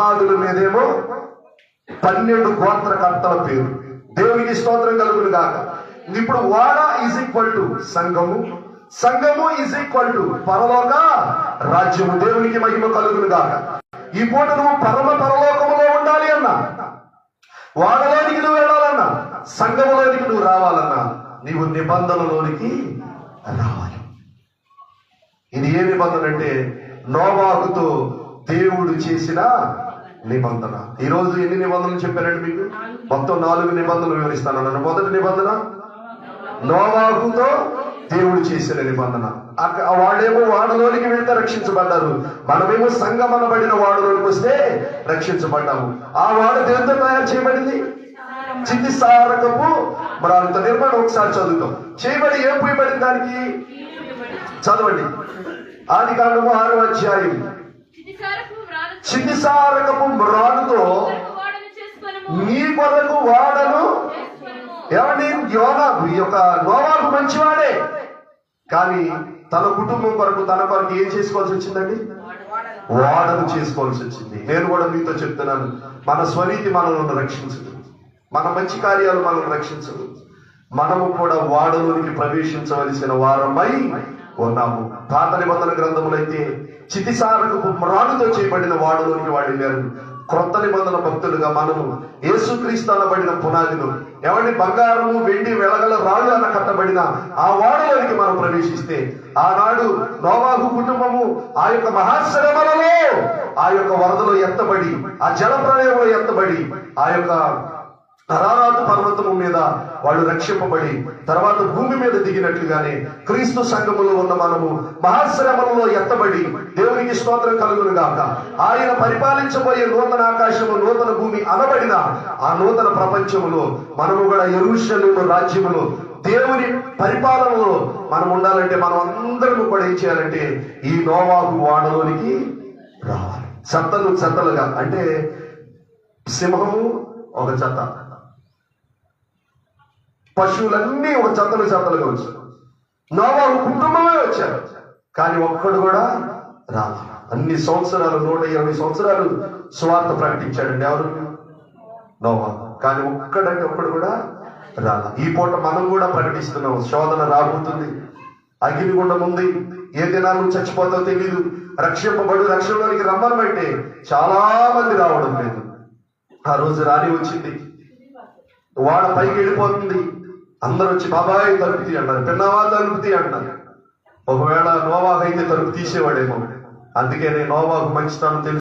పునాదుల మీదేమో 12 గోత్రకర్తల పేరు. దేవునికి స్తోత్రం కలుగును గాక. ఇప్పుడు వాడ ఈజ్ ఈక్వల్ టు సంఘము, సంఘము ఈజ్ ఈక్వల్ టు పరలోక రాజ్యము. దేవునికి మహిమ కలుగును గాక. ఈ పూట నువ్వు పరలోకములో ఉండాలి అన్నా, వాడలోనికి నువ్వు వెళ్ళాలన్నా, సంఘములోనికి నువ్వు రావాలన్నా, నీవు నిబంధనలోనికి రావాలి. ఇది ఏ నిబంధన అంటే నోవాహుతో దేవుడు చేసిన నిబంధన. ఈరోజు ఎన్ని నిబంధనలు చెప్పానండి మీకు? మొత్తం 4 నిబంధనలు వివరిస్తాను. మొదటి నిబంధన నోవాహుతో దేవుడు చేసిన నిబంధన. వాళ్ళేమో వాడలోనికి వెళ్తే రక్షించబడ్డారు, మనమేమో సంగమనబడిన వాడలోనికి వస్తే రక్షించబడ్డాము. ఆ వాడ దేంతో తయారు చేయబడింది? చితిసారకపు మ్రానుతో నిర్మాణం. ఒకసారి చదువుతాం. చేయబడి ఏం పోయబడింది దానికి? చదవండి. ఆదికాండము 6వ అధ్యాయం. చితిసారకపు మ్రానుతో నీ కొరకు వాడను. ఏమండి, ఈ యొక్క నోవాహు మంచివాడే, కానీ తన కుటుంబం కొరకు, తన కొరకు ఏం చేసుకోవాల్సి వచ్చిందండి? వాడను చేసుకోవాల్సి వచ్చింది. నేను కూడా మీతో చెప్తున్నాను, మన స్వనీతి మనల్ని రక్షించదు, మన మంచి కార్యాలు మనల్ని రక్షించదు. మనము కూడా వాడలోనికి ప్రవేశించవలసిన వారమై ఉన్నాము. పాత నిబంధన గ్రంథములైతే చితిసారకపు మ్రానుతో చేయబడిన వాడలోనికి వాళ్ళు వెళ్ళారు. క్రొత్త నిబంధన భక్తులుగా మనము యేసుక్రీస్తు అనబడిన పునాదిలో, ఏమండి, బంగారము వెండి వెలగల రాళ్ళు అన్న కట్టబడిన ఆ వాడలోనికి మనం ప్రవేశిస్తే, ఆనాడు నోవాహు కుటుంబము ఆ యొక్క మహాశ్రమలలో, ఆ యొక్క వరదలో ఎత్తబడి, ఆ జల ప్రళయంలో ఎత్తబడి, ఆ యొక్క అరారాతు పర్వతము మీద వాళ్ళు రక్షింపబడి తర్వాత భూమి మీద దిగినట్లుగానే క్రీస్తు సంఘములో ఉన్న మనము మహాశ్రమలలో ఎత్తబడి, దేవునికి స్తోత్రం కలుగును గాక, ఆయన పరిపాలించబోయే నూతన ఆకాశము నూతన భూమి అనబడిన ఆ నూతన ప్రపంచములో మనము కూడా యెరూషలేము రాజ్యములో దేవుని పరిపాలనలో మనం ఉండాలంటే మనం అందరము కూడా ఏం చేయాలంటే ఈ నోవాహు వాడలోనికి రావాలి. జతలుగా అంటే సింహము ఒక జత, పశువులన్నీ ఒక జతలుగా వచ్చారు. నోవాహు కుటుంబమే వచ్చారు, కానీ ఒక్కడు కూడా రాదు. అన్ని సంవత్సరాలు 120 సంవత్సరాలు సువార్త ప్రకటించాడండి ఎవరు? నోవాహు. కానీ ఒక్కడు కూడా రాదు. ఈ పూట మనం కూడా ప్రకటిస్తున్నాం. శోధన రాబోతుంది, అగ్నిగుండం ఉంది, ఏ దినాలు చచ్చిపోతావు తెలీదు, రక్షింపబడు, రక్షణలోనికి రమ్మనమంటే చాలా మంది రావడం లేదు. ఆ రోజు రాని వచ్చింది, వాడ పైకి వెళ్ళిపోతుంది, అందరూ వచ్చి బాబాయ్ తలుపు తీ అంటారు, పిన్నవా తలుపు తీ అంటారు. ఒకవేళ నోవాహు అయితే తలుపు తీసేవాడేమో. అందుకే నోవాహు మంచితనం తెలుసు.